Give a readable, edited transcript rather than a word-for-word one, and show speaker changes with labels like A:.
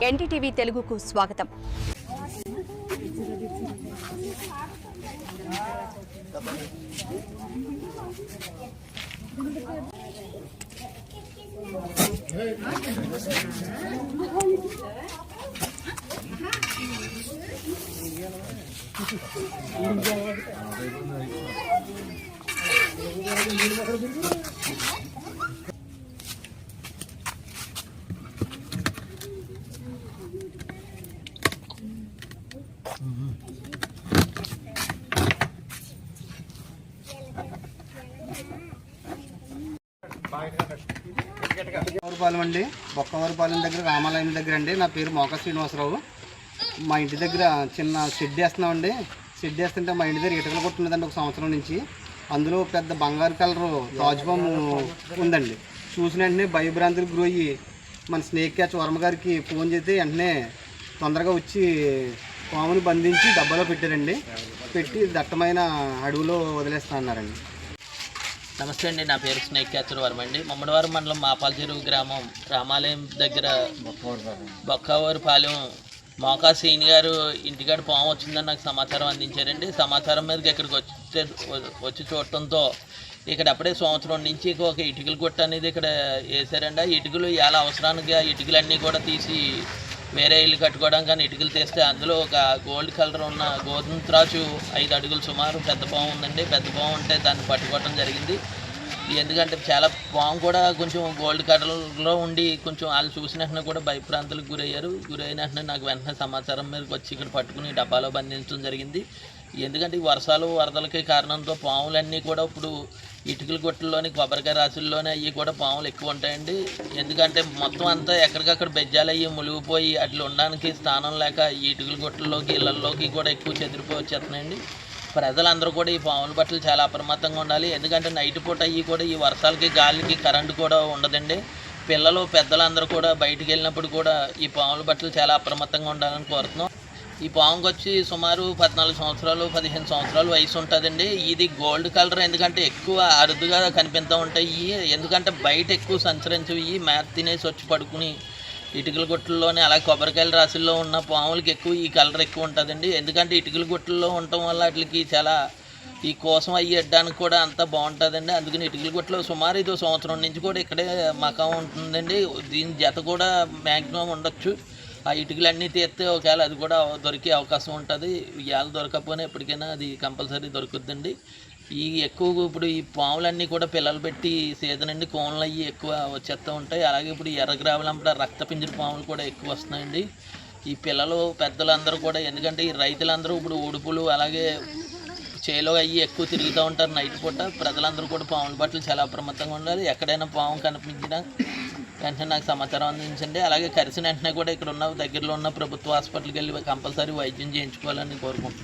A: ఎన్టీటీవీ తెలుగుకు స్వాగతం.
B: బొక్కవరపాలెం అండి. బొక్కవరపాలెం దగ్గర రామాలయం దగ్గర అండి. నా పేరు మోకా శ్రీనివాసరావు. మా ఇంటి దగ్గర చిన్న షెడ్ వేస్తున్నామండి. షెడ్ వేస్తుంటే మా ఇంటి దగ్గర ఇటుకలు కొట్టున్నదండి 1 సంవత్సరం నుంచి. అందులో పెద్ద బంగారు కలరు తాజ్బామ్ ఉందండి. చూసిన వెంటనే భయభ్రాంతులకు గురయ్యి మన స్నేక్ క్యాచ్ వర్మ గారికి ఫోన్ చేస్తే వెంటనే తొందరగా వచ్చి పాముని బంధించి డబ్బాలో పెట్టారండి. పెట్టి దట్టమైన అడవిలో వదిలేస్తా అన్నారండి.
C: నమస్తే అండి, నా పేరు స్నేక్ క్యాచ్ వర్మ అండి. ముమ్మడివారం మండలం మాపాల చెరువు గ్రామం రామాలయం దగ్గర బొక్కవరపాలెం మోకా శ్రీని గారు ఇంటికాడ పాము వచ్చిందని నాకు సమాచారం అందించారండి. సమాచారం మీదకి ఇక్కడికి వచ్చి చూడటంతో ఇక్కడ అప్పుడే సంవత్సరం నుంచి ఒక ఇటుకల కొట్టు అనేది ఇక్కడ వేసారండి. ఆ ఇటుకలు ఎలా అవసరానికి ఆ ఇటుకలన్నీ కూడా తీసి వేరే ఇల్లు కట్టుకోవడం కానీ ఇటుకలు తీస్తే అందులో ఒక గోల్డ్ కలర్ ఉన్న గోధుమ త్రాచు 5 అడుగులు సుమారు పెద్ద పాము ఉందండి. పెద్ద పాము ఉంటే దాన్ని పట్టుకోవడం జరిగింది. ఎందుకంటే చాలా పాము కూడా కొంచెం గోల్డ్ కలర్లో ఉండి కొంచెం వాళ్ళు చూసిన వెంటనే కూడా భయప్రాంతులకు గురైన వెంటనే నాకు వెంటనే సమాచారం మీదకి వచ్చి ఇక్కడ పట్టుకుని డబ్బాలో బంధించడం జరిగింది. ఎందుకంటే ఈ వర్షాలు వరదలకి కారణంతో పాములన్నీ కూడా ఇప్పుడు ఇటుకల గుట్టల్లోని కొబ్బరికాయ రాసుల్లోనే అవి కూడా పాములు ఎక్కువ ఉంటాయండి. ఎందుకంటే మొత్తం అంతా ఎక్కడికక్కడ బెజ్జాలు అయ్యి మునిగిపోయి అట్లా ఉండడానికి స్థానం లేక ఈ ఇటుకల గుట్టల్లోకి ఇళ్లలోకి కూడా ఎక్కువ చెదిరిపోయి వచ్చేస్తున్నాయండి. ప్రజలందరూ కూడా ఈ పాముల బట్టలు చాలా అప్రమత్తంగా ఉండాలి. ఎందుకంటే నైట్ పూట అవి కూడా ఈ వర్షాలకి గాలికి కరెంటు కూడా ఉండదండి. పిల్లలు పెద్దలందరూ కూడా బయటికి వెళ్ళినప్పుడు కూడా ఈ పాముల బట్టలు చాలా అప్రమత్తంగా ఉండాలని కోరుతున్నాం. ఈ పాముకి వచ్చి సుమారు 14 సంవత్సరాలు 15 సంవత్సరాలు వయసు ఉంటుందండి. ఇది గోల్డ్ కలర్ ఎందుకంటే ఎక్కువ అరుదుగా కనిపిస్తూ ఉంటాయి. ఎందుకంటే బయట ఎక్కువ సంచరించవి మేత తినేసి వచ్చి పడుకుని ఇటుకల గుట్టల్లోనే అలాగే కొబ్బరికాయల రాశుల్లో ఉన్న పాములకి ఎక్కువ ఈ కలర్ ఎక్కువ ఉంటుందండి. ఎందుకంటే ఇటుకల గుట్టల్లో ఉండటం వల్ల వాటికి చాలా ఈ కోసం అయ్యడానికి కూడా అంతా బాగుంటుందండి. అందుకని ఇటుకల గుట్టలో సుమారు 5 సంవత్సరం నుంచి కూడా ఇక్కడే మకం ఉంటుందండి. దీని జత కూడా మ్యాక్సిమం ఉండొచ్చు. ఆ ఇటుకలన్నీ తీస్తే ఒకవేళ అది కూడా దొరికే అవకాశం ఉంటుంది. ఇవాళ దొరకకపోయినా ఎప్పటికైనా అది కంపల్సరీ దొరుకుతుందండి. ఈ ఎక్కువ ఇప్పుడు ఈ పాములన్నీ కూడా పిల్లలు పెట్టి సీజన్ అండి కోన్లు అయ్యి ఎక్కువ వచ్చేస్తూ ఉంటాయి. అలాగే ఇప్పుడు ఎర్రగ్రావులంపట రక్తపింజరి పాములు కూడా ఎక్కువ వస్తున్నాయండి. ఈ పిల్లలు పెద్దలందరూ కూడా ఎందుకంటే ఈ రైతులందరూ ఇప్పుడు ఉడుపులు అలాగే చేలో అయ్యి ఎక్కువ తిరుగుతూ ఉంటారు నైట్ పూట. ప్రజలందరూ కూడా పాముల బట్టలు చాలా అప్రమత్తంగా ఉండాలి. ఎక్కడైనా పాము కనిపించినా వెంటనే నాకు సమాచారం అందించండి. అలాగే కరిసిన వెంటనే కూడా ఇక్కడ ఉన్న దగ్గరలో ఉన్న ప్రభుత్వ హాస్పిటల్కి వెళ్ళి కంపల్సరీ వైద్యం చేయించుకోవాలని కోరుకుంటున్నాను.